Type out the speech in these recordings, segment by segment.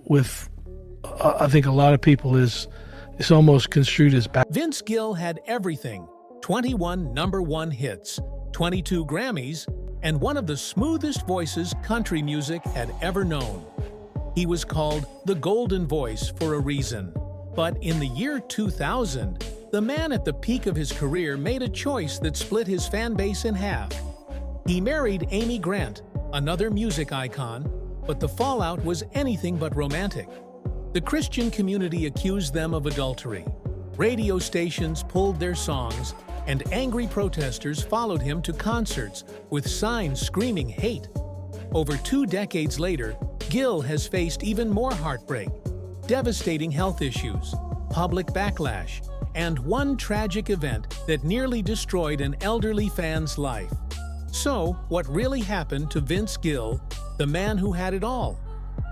with, I think a lot of people is it's almost construed as bad. Vince Gill had everything: 21 #1 hits, 22 Grammys, and one of the smoothest voices country music had ever known. He was called the Golden Voice for a reason. But in the year 2000, the man at the peak of his career made a choice that split his fan base in half. He married Amy Grant, another music icon, but the fallout was anything but romantic. The Christian community accused them of adultery. Radio stations pulled their songs, and angry protesters followed him to concerts with signs screaming hate. Over 2 decades later, Gill has faced even more heartbreak, devastating health issues, public backlash, and one tragic event that nearly destroyed an elderly fan's life. So, what really happened to Vince Gill, the man who had it all?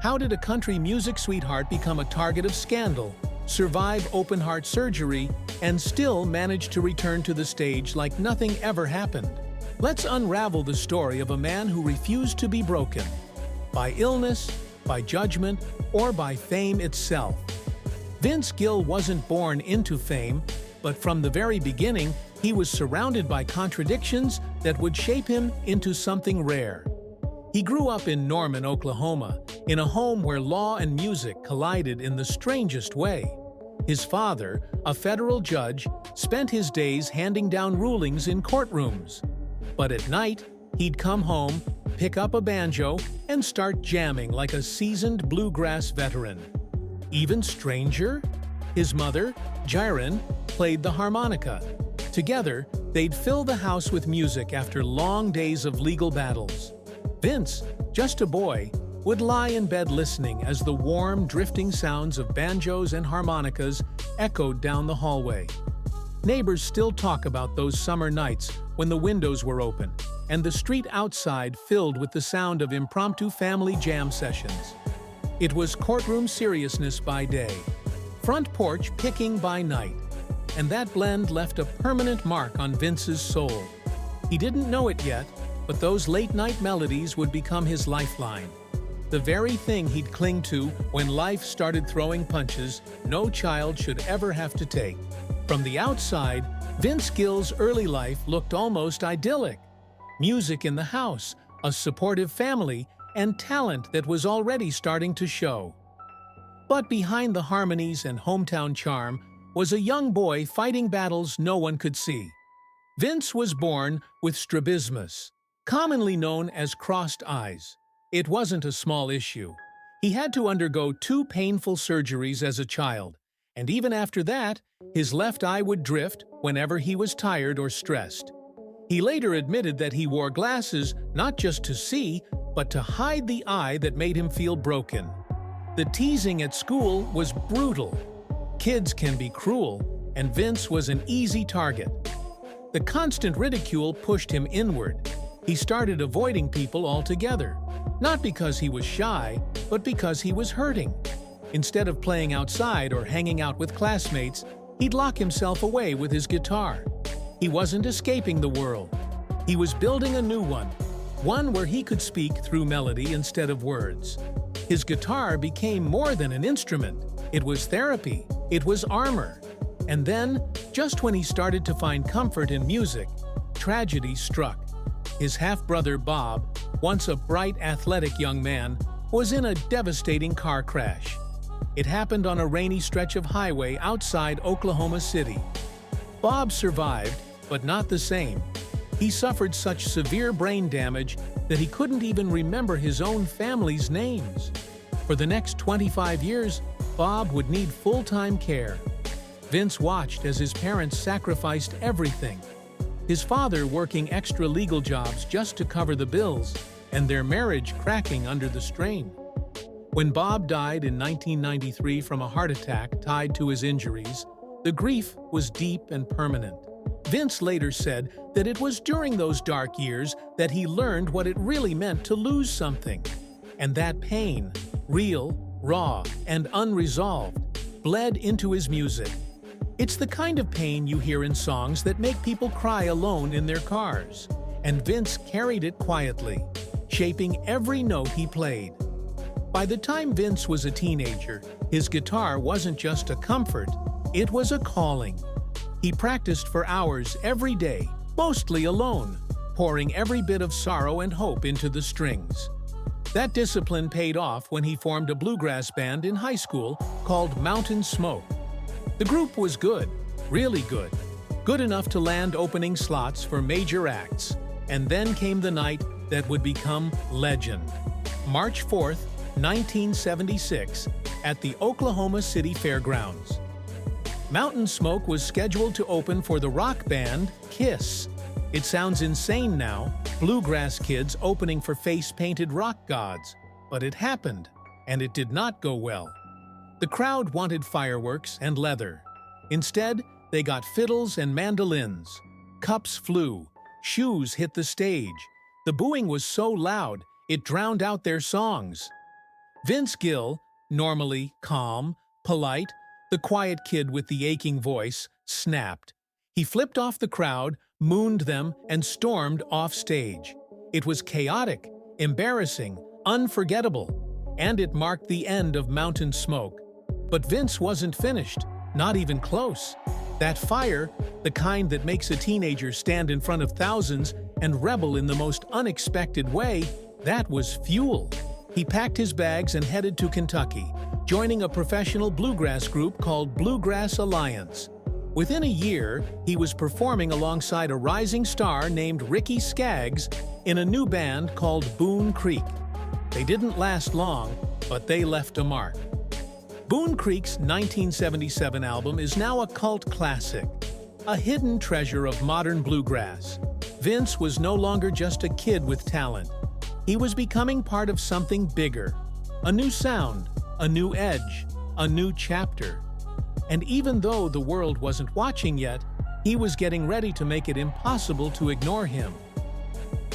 How did a country music sweetheart become a target of scandal, survive open-heart surgery, and still manage to return to the stage like nothing ever happened? Let's unravel the story of a man who refused to be broken. By illness, by judgment, or by fame itself. Vince Gill wasn't born into fame, but from the very beginning, he was surrounded by contradictions that would shape him into something rare. He grew up in Norman, Oklahoma, in a home where law and music collided in the strangest way. His father, a federal judge, spent his days handing down rulings in courtrooms. But at night, he'd come home, pick up a banjo, and start jamming like a seasoned bluegrass veteran. Even stranger, his mother, Jiren, played the harmonica. Together, they'd fill the house with music after long days of legal battles. Vince, just a boy, would lie in bed listening as the warm, drifting sounds of banjos and harmonicas echoed down the hallway. Neighbors still talk about those summer nights when the windows were open and the street outside filled with the sound of impromptu family jam sessions. It was courtroom seriousness by day, front porch picking by night, and that blend left a permanent mark on Vince's soul. He didn't know it yet, but those late-night melodies would become his lifeline. The very thing he'd cling to when life started throwing punches no child should ever have to take. From the outside, Vince Gill's early life looked almost idyllic. Music in the house, a supportive family, and talent that was already starting to show. But behind the harmonies and hometown charm was a young boy fighting battles no one could see. Vince was born with strabismus, commonly known as crossed eyes. It wasn't a small issue. He had to undergo 2 painful surgeries as a child, and even after that, his left eye would drift whenever he was tired or stressed. He later admitted that he wore glasses not just to see, but to hide the eye that made him feel broken. The teasing at school was brutal. Kids can be cruel, and Vince was an easy target. The constant ridicule pushed him inward. He started avoiding people altogether, not because he was shy, but because he was hurting. Instead of playing outside or hanging out with classmates, he'd lock himself away with his guitar. He wasn't escaping the world. He was building a new one where he could speak through melody instead of words. His guitar became more than an instrument. It was therapy. It was armor. And then, just when he started to find comfort in music, tragedy struck. His half-brother Bob, once a bright, athletic young man, was in a devastating car crash. It happened on a rainy stretch of highway outside Oklahoma City. Bob survived, but not the same. He suffered such severe brain damage that he couldn't even remember his own family's names. For the next 25 years, Bob would need full-time care. Vince watched as his parents sacrificed everything. His father working extra legal jobs just to cover the bills, and their marriage cracking under the strain. When Bob died in 1993 from a heart attack tied to his injuries, the grief was deep and permanent. Vince later said that it was during those dark years that he learned what it really meant to lose something. And that pain, real, raw, and unresolved, bled into his music. It's the kind of pain you hear in songs that make people cry alone in their cars. And Vince carried it quietly, shaping every note he played. By the time Vince was a teenager, his guitar wasn't just a comfort, it was a calling. He practiced for hours every day, mostly alone, pouring every bit of sorrow and hope into the strings. That discipline paid off when he formed a bluegrass band in high school called Mountain Smoke. The group was good, really good, good enough to land opening slots for major acts. And then came the night that would become legend. March 4th, 1976, at the Oklahoma City Fairgrounds. Mountain Smoke was scheduled to open for the rock band Kiss. It sounds insane now, bluegrass kids opening for face-painted rock gods, but it happened, and it did not go well. The crowd wanted fireworks and leather. Instead, they got fiddles and mandolins. Cups flew, shoes hit the stage. The booing was so loud, it drowned out their songs. Vince Gill, normally calm, polite, the quiet kid with the aching voice, snapped. He flipped off the crowd, mooned them, and stormed off stage. It was chaotic, embarrassing, unforgettable, and it marked the end of Mountain Smoke. But Vince wasn't finished, not even close. That fire, the kind that makes a teenager stand in front of thousands and rebel in the most unexpected way, that was fuel. He packed his bags and headed to Kentucky, joining a professional bluegrass group called Bluegrass Alliance. Within a year, he was performing alongside a rising star named Ricky Skaggs in a new band called Boone Creek. They didn't last long, but they left a mark. Boone Creek's 1977 album is now a cult classic, a hidden treasure of modern bluegrass. Vince was no longer just a kid with talent. He was becoming part of something bigger, a new sound, a new edge, a new chapter. And even though the world wasn't watching yet, he was getting ready to make it impossible to ignore him.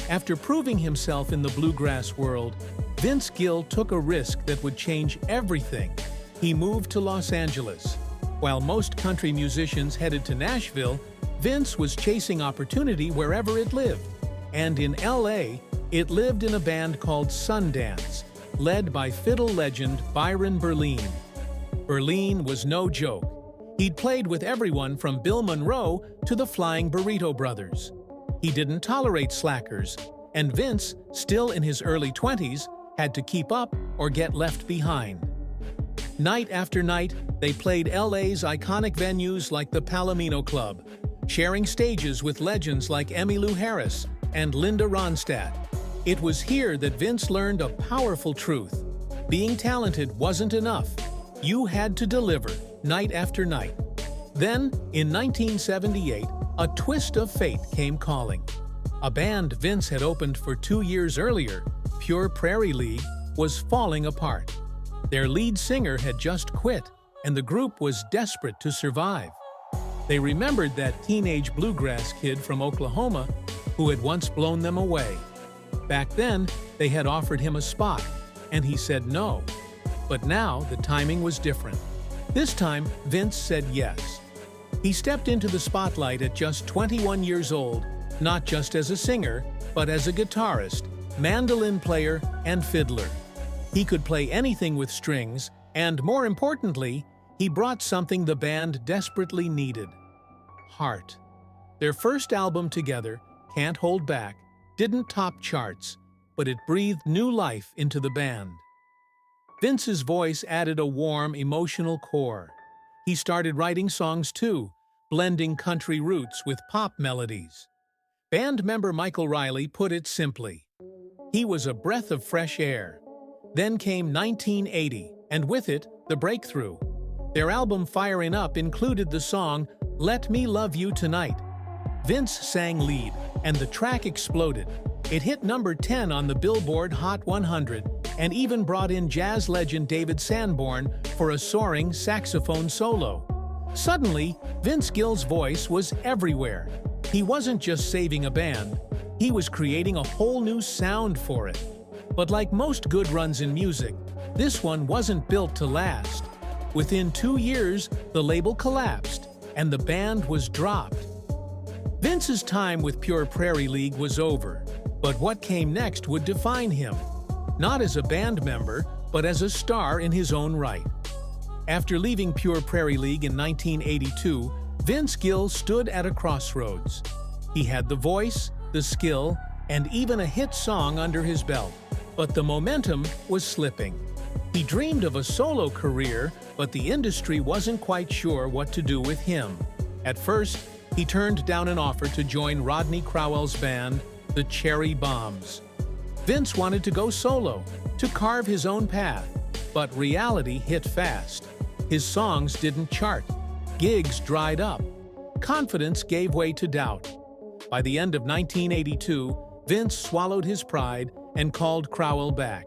After proving himself in the bluegrass world, Vince Gill took a risk that would change everything. He moved to Los Angeles. While most country musicians headed to Nashville, Vince was chasing opportunity wherever it lived. And in LA, it lived in a band called Sundance, led by fiddle legend Byron Berlin. Berlin was no joke. He'd played with everyone from Bill Monroe to the Flying Burrito Brothers. He didn't tolerate slackers, and Vince, still in his early 20s, had to keep up or get left behind. Night after night, they played LA's iconic venues like the Palomino Club, sharing stages with legends like Emmylou Harris and Linda Ronstadt. It was here that Vince learned a powerful truth. Being talented wasn't enough. You had to deliver, night after night. Then, in 1978, a twist of fate came calling. A band Vince had opened for 2 years earlier, Pure Prairie League, was falling apart. Their lead singer had just quit, and the group was desperate to survive. They remembered that teenage bluegrass kid from Oklahoma who had once blown them away. Back then, they had offered him a spot, and he said no. But now, the timing was different. This time, Vince said yes. He stepped into the spotlight at just 21 years old, not just as a singer, but as a guitarist, mandolin player, and fiddler. He could play anything with strings, and more importantly, he brought something the band desperately needed: heart. Their first album together, Can't Hold Back, didn't top charts, but it breathed new life into the band. Vince's voice added a warm, emotional core. He started writing songs too, blending country roots with pop melodies. Band member Michael Riley put it simply: he was a breath of fresh air. Then came 1980, and with it, the breakthrough. Their album Firin' Up included the song Let Me Love You Tonight. Vince sang lead, and the track exploded. It hit number 10 on the Billboard Hot 100 and even brought in jazz legend David Sanborn for a soaring saxophone solo. Suddenly, Vince Gill's voice was everywhere. He wasn't just saving a band, he was creating a whole new sound for it. But like most good runs in music, this one wasn't built to last. Within 2 years, the label collapsed, and the band was dropped. Vince's time with Pure Prairie League was over, but what came next would define him. Not as a band member, but as a star in his own right. After leaving Pure Prairie League in 1982, Vince Gill stood at a crossroads. He had the voice, the skill, and even a hit song under his belt, but the momentum was slipping. He dreamed of a solo career, but the industry wasn't quite sure what to do with him. At first, he turned down an offer to join Rodney Crowell's band, the Cherry Bombs. Vince wanted to go solo, to carve his own path, but reality hit fast. His songs didn't chart. Gigs dried up. Confidence gave way to doubt. By the end of 1982, Vince swallowed his pride and called Crowell back.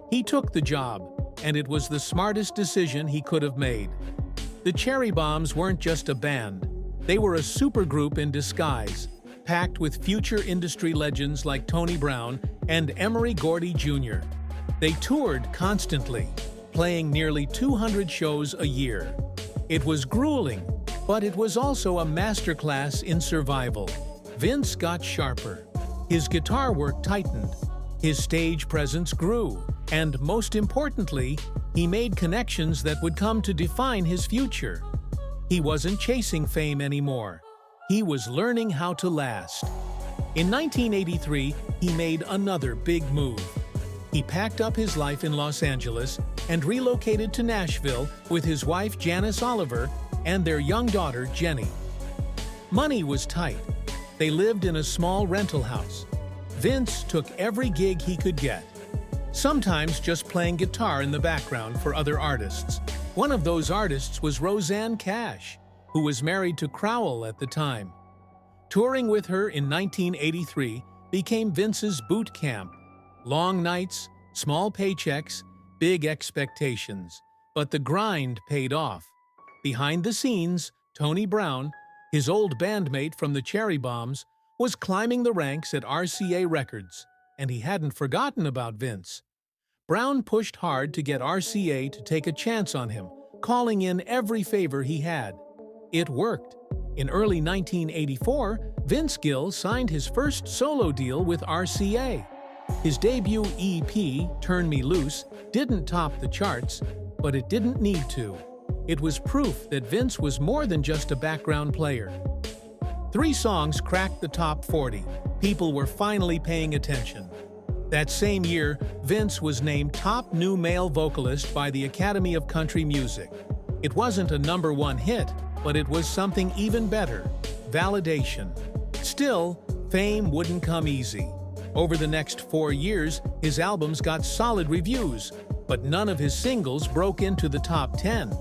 He took the job, and it was the smartest decision he could have made. The Cherry Bombs weren't just a band. They were a supergroup in disguise, packed with future industry legends like Tony Brown and Emory Gordy Jr. They toured constantly, playing nearly 200 shows a year. It was grueling, but it was also a masterclass in survival. Vince got sharper. His guitar work tightened. His stage presence grew. And most importantly, he made connections that would come to define his future. He wasn't chasing fame anymore. He was learning how to last. In 1983, he made another big move. He packed up his life in Los Angeles and relocated to Nashville with his wife Janice Oliver and their young daughter Jenny. Money was tight. They lived in a small rental house. Vince took every gig he could get, sometimes just playing guitar in the background for other artists. One of those artists was Rosanne Cash, who was married to Crowell at the time. Touring with her in 1983 became Vince's boot camp. Long nights, small paychecks, big expectations. But the grind paid off. Behind the scenes, Tony Brown, his old bandmate from the Cherry Bombs, was climbing the ranks at RCA Records, and he hadn't forgotten about Vince. Brown pushed hard to get RCA to take a chance on him, calling in every favor he had. It worked. In early 1984, Vince Gill signed his first solo deal with RCA. His debut EP, Turn Me Loose, didn't top the charts, but it didn't need to. It was proof that Vince was more than just a background player. 3 songs cracked the top 40. People were finally paying attention. That same year, Vince was named Top New Male Vocalist by the Academy of Country Music. It wasn't a #1 hit, but it was something even better: validation. Still, fame wouldn't come easy. Over the next 4 years, his albums got solid reviews, but none of his singles broke into the top 10.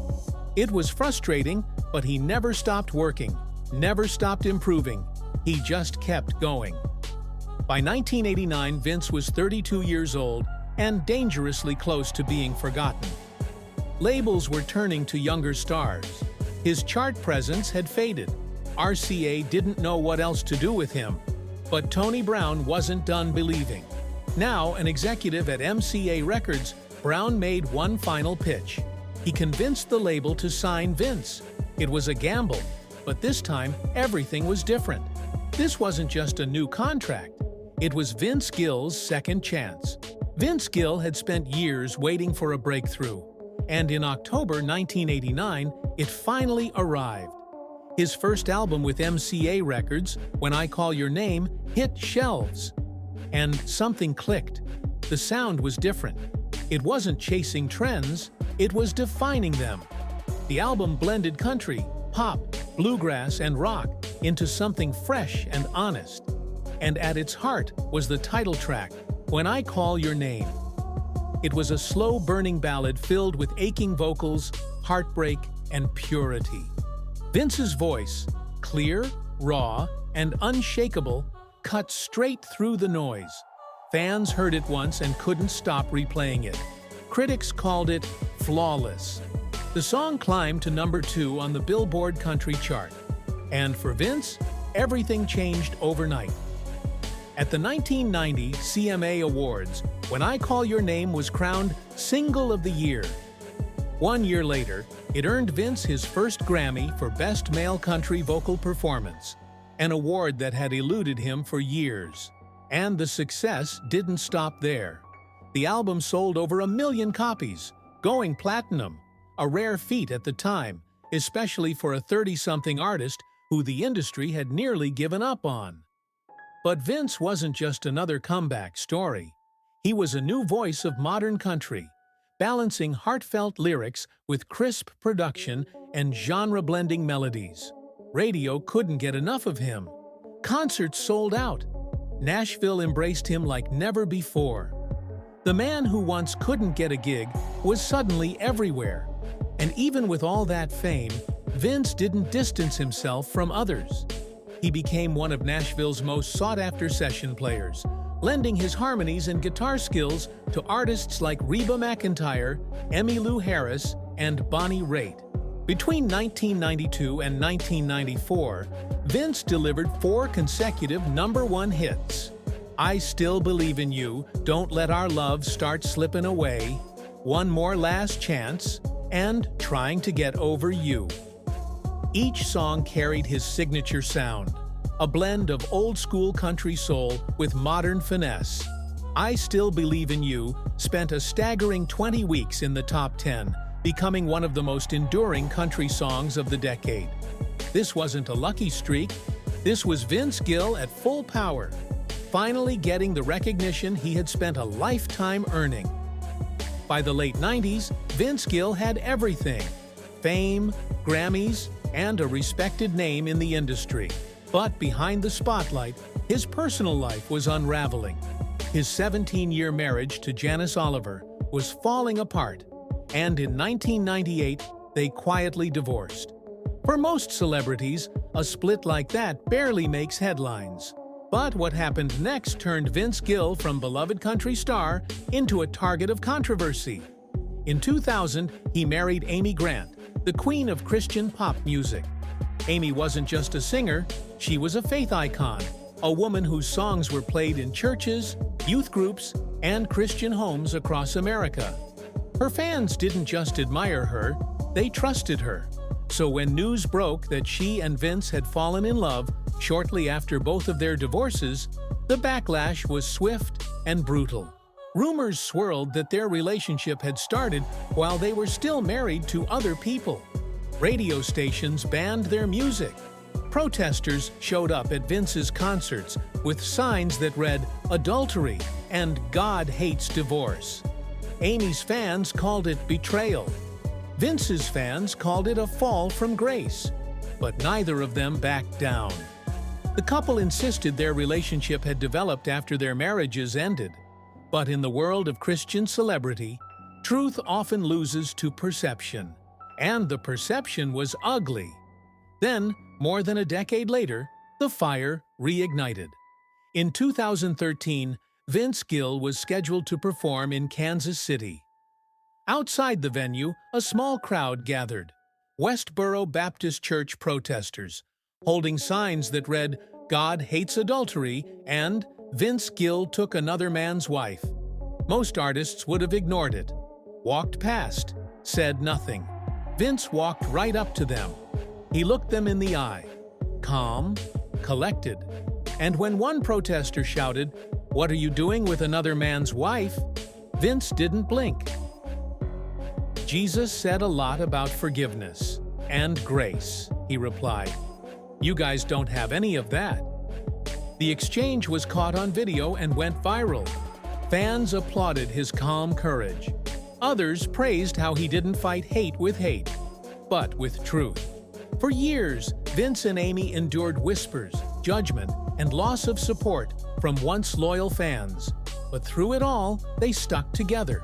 It was frustrating, but he never stopped working, never stopped improving. He just kept going. By 1989, Vince was 32 years old and dangerously close to being forgotten. Labels were turning to younger stars. His chart presence had faded. RCA didn't know what else to do with him. But Tony Brown wasn't done believing. Now an executive at MCA Records, Brown made one final pitch. He convinced the label to sign Vince. It was a gamble, but this time everything was different. This wasn't just a new contract. It was Vince Gill's second chance. Vince Gill had spent years waiting for a breakthrough, and in October 1989, it finally arrived. His first album with MCA Records, When I Call Your Name, hit shelves. And something clicked. The sound was different. It wasn't chasing trends, it was defining them. The album blended country, pop, bluegrass, and rock into something fresh and honest. And at its heart was the title track, When I Call Your Name. It was a slow-burning ballad filled with aching vocals, heartbreak, and purity. Vince's voice, clear, raw, and unshakable, cut straight through the noise. Fans heard it once and couldn't stop replaying it. Critics called it flawless. The song climbed to #2 on the Billboard Country chart. And for Vince, everything changed overnight. At the 1990 CMA Awards, When I Call Your Name was crowned Single of the Year. 1 year later, it earned Vince his first Grammy for Best Male Country Vocal Performance, an award that had eluded him for years. And the success didn't stop there. The album sold over 1 million copies, going platinum, a rare feat at the time, especially for a 30-something artist who the industry had nearly given up on. But Vince wasn't just another comeback story. He was a new voice of modern country, balancing heartfelt lyrics with crisp production and genre-blending melodies. Radio couldn't get enough of him. Concerts sold out. Nashville embraced him like never before. The man who once couldn't get a gig was suddenly everywhere. And even with all that fame, Vince didn't distance himself from others. He became one of Nashville's most sought-after session players, lending his harmonies and guitar skills to artists like Reba McEntire, Emmylou Harris, and Bonnie Raitt. Between 1992 and 1994, Vince delivered 4 consecutive #1 hits: I Still Believe in You, Don't Let Our Love Start Slipping Away, One More Last Chance, and Trying to Get Over You. Each song carried his signature sound, a blend of old-school country soul with modern finesse. I Still Believe in You spent a staggering 20 weeks in the top 10, becoming one of the most enduring country songs of the decade. This wasn't a lucky streak. This was Vince Gill at full power, finally getting the recognition he had spent a lifetime earning. By the late 90s, Vince Gill had everything: fame, Grammys, and a respected name in the industry. But behind the spotlight, his personal life was unraveling. His 17-year marriage to Janice Oliver was falling apart, and in 1998, they quietly divorced. For most celebrities, a split like that barely makes headlines. But what happened next turned Vince Gill from beloved country star into a target of controversy. In 2000, he married Amy Grant, the queen of Christian pop music. Amy wasn't just a singer, she was a faith icon, a woman whose songs were played in churches, youth groups, and Christian homes across America. Her fans didn't just admire her, they trusted her. So when news broke that she and Vince had fallen in love shortly after both of their divorces, the backlash was swift and brutal. Rumors swirled that their relationship had started while they were still married to other people. Radio stations banned their music. Protesters showed up at Vince's concerts with signs that read "Adultery" and "God hates divorce." Amy's fans called it betrayal. Vince's fans called it a fall from grace. But neither of them backed down. The couple insisted their relationship had developed after their marriages ended. But in the world of Christian celebrity, truth often loses to perception. And the perception was ugly. Then, more than a decade later, the fire reignited. In 2013, Vince Gill was scheduled to perform in Kansas City. Outside the venue, a small crowd gathered. Westboro Baptist Church protesters, holding signs that read, "God hates adultery" and "Vince Gill took another man's wife." Most artists would have ignored it, walked past, said nothing. Vince walked right up to them. He looked them in the eye, calm, collected. And when one protester shouted, "What are you doing with another man's wife?" Vince didn't blink. "Jesus said a lot about forgiveness and grace," he replied. "You guys don't have any of that." The exchange was caught on video and went viral. Fans applauded his calm courage. Others praised how he didn't fight hate with hate, but with truth. For years, Vince and Amy endured whispers, judgment, and loss of support from once loyal fans. But through it all, they stuck together.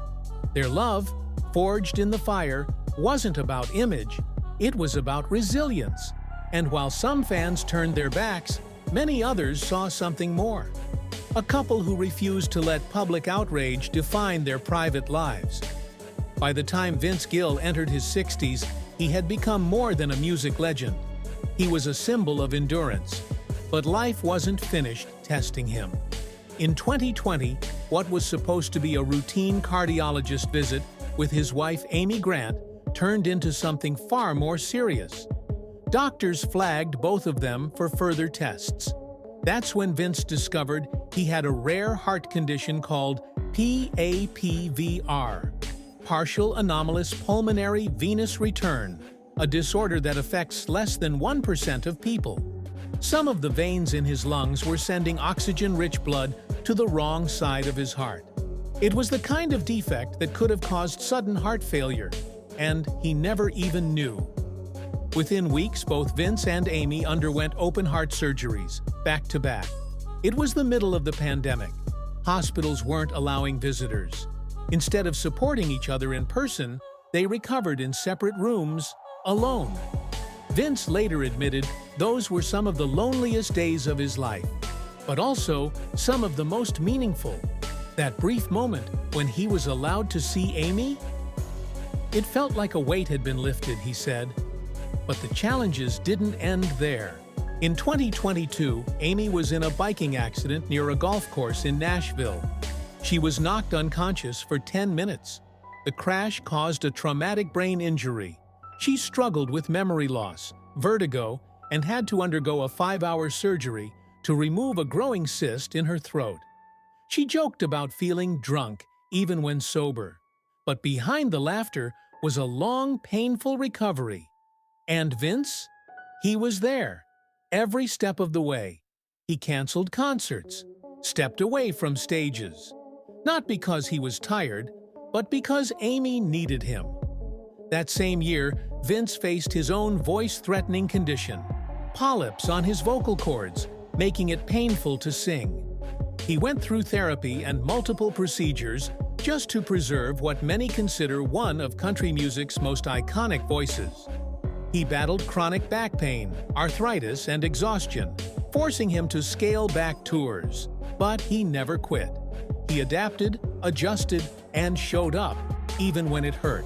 Their love, forged in the fire, wasn't about image, it was about resilience. And while some fans turned their backs, many others saw something more. A couple who refused to let public outrage define their private lives. By the time Vince Gill entered his 60s, he had become more than a music legend. He was a symbol of endurance. But life wasn't finished testing him. In 2020, what was supposed to be a routine cardiologist visit with his wife Amy Grant turned into something far more serious. Doctors flagged both of them for further tests. That's when Vince discovered he had a rare heart condition called PAPVR, partial anomalous pulmonary venous return, a disorder that affects less than 1% of people. Some of the veins in his lungs were sending oxygen-rich blood to the wrong side of his heart. It was the kind of defect that could have caused sudden heart failure, and he never even knew. Within weeks, both Vince and Amy underwent open-heart surgeries, back-to-back. It was the middle of the pandemic. Hospitals weren't allowing visitors. Instead of supporting each other in person, they recovered in separate rooms, alone. Vince later admitted those were some of the loneliest days of his life, but also some of the most meaningful. That brief moment when he was allowed to see Amy? It felt like a weight had been lifted, he said. But the challenges didn't end there. In 2022, Amy was in a biking accident near a golf course in Nashville. She was knocked unconscious for 10 minutes. The crash caused a traumatic brain injury. She struggled with memory loss, vertigo, and had to undergo a 5-hour surgery to remove a growing cyst in her throat. She joked about feeling drunk, even when sober. But behind the laughter was a long, painful recovery. And Vince? He was there, every step of the way. He canceled concerts, stepped away from stages. Not because he was tired, but because Amy needed him. That same year, Vince faced his own voice-threatening condition, polyps on his vocal cords, making it painful to sing. He went through therapy and multiple procedures just to preserve what many consider one of country music's most iconic voices. He battled chronic back pain, arthritis, and exhaustion, forcing him to scale back tours. But he never quit. He adapted, adjusted, and showed up, even when it hurt.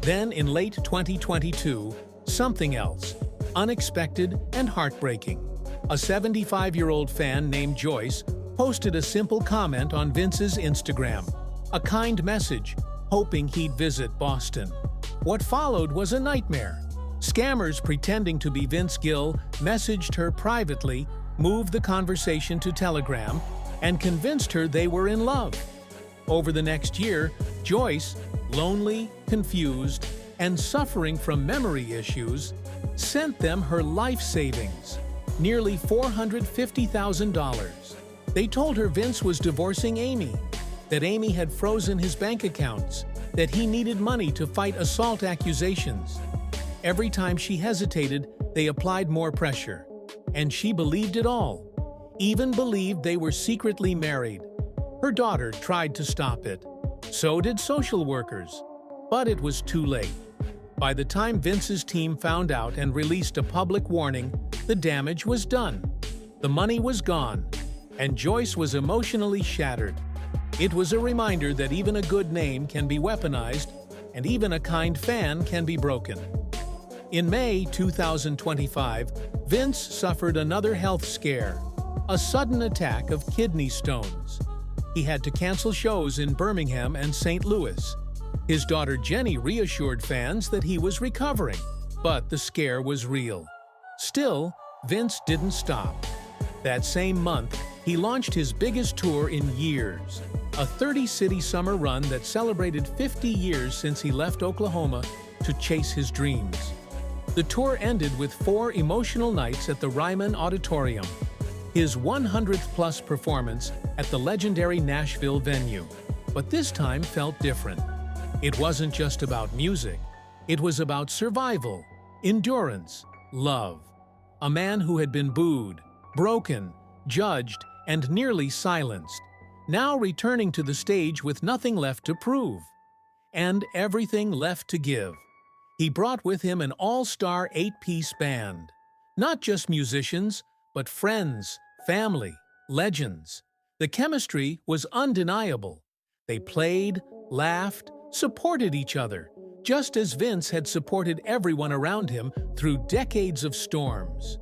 Then, in late 2022, something else, unexpected and heartbreaking. A 75-year-old fan named Joyce posted a simple comment on Vince's Instagram, a kind message, hoping he'd visit Boston. What followed was a nightmare. Scammers pretending to be Vince Gill messaged her privately, moved the conversation to Telegram, and convinced her they were in love. Over the next year, Joyce, lonely, confused, and suffering from memory issues, sent them her life savings, nearly $450,000. They told her Vince was divorcing Amy, that Amy had frozen his bank accounts, that he needed money to fight assault accusations. Every time she hesitated, they applied more pressure. And she believed it all, even believed they were secretly married. Her daughter tried to stop it. So did social workers. But it was too late. By the time Vince's team found out and released a public warning, the damage was done. The money was gone, and Joyce was emotionally shattered. It was a reminder that even a good name can be weaponized, and even a kind fan can be broken. In May 2025, Vince suffered another health scare, a sudden attack of kidney stones. He had to cancel shows in Birmingham and St. Louis. His daughter Jenny reassured fans that he was recovering, but the scare was real. Still, Vince didn't stop. That same month, he launched his biggest tour in years, a 30-city summer run that celebrated 50 years since he left Oklahoma to chase his dreams. The tour ended with 4 emotional nights at the Ryman Auditorium, his 100th-plus performance at the legendary Nashville venue. But this time felt different. It wasn't just about music. It was about survival, endurance, love. A man who had been booed, broken, judged, and nearly silenced, now returning to the stage with nothing left to prove, and everything left to give. He brought with him an all-star 8-piece band. Not just musicians, but friends, family, legends. The chemistry was undeniable. They played, laughed, supported each other, just as Vince had supported everyone around him through decades of storms.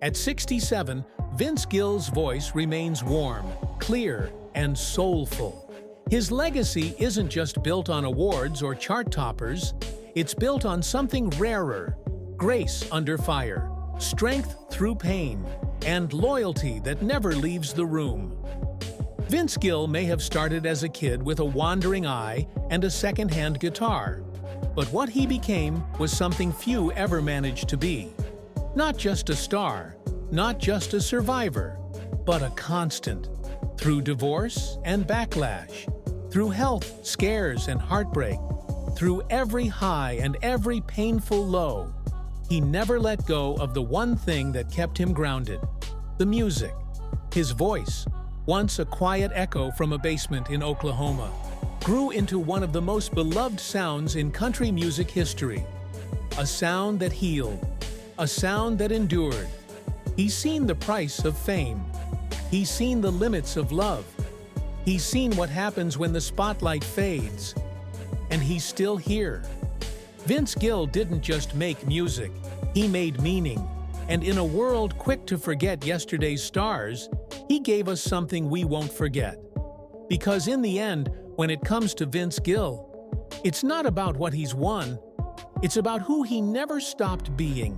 At 67, Vince Gill's voice remains warm, clear, and soulful. His legacy isn't just built on awards or chart toppers, it's built on something rarer: grace under fire, strength through pain, and loyalty that never leaves the room. Vince Gill may have started as a kid with a wandering eye and a second-hand guitar, but what he became was something few ever managed to be. Not just a star, not just a survivor, but a constant. Through divorce and backlash, through health scares and heartbreak, through every high and every painful low, he never let go of the one thing that kept him grounded: the music. His voice, once a quiet echo from a basement in Oklahoma, grew into one of the most beloved sounds in country music history. A sound that healed, a sound that endured. He's seen the price of fame. He's seen the limits of love. He's seen what happens when the spotlight fades. And he's still here. Vince Gill didn't just make music, he made meaning. And in a world quick to forget yesterday's stars, he gave us something we won't forget. Because in the end, when it comes to Vince Gill, it's not about what he's won, it's about who he never stopped being.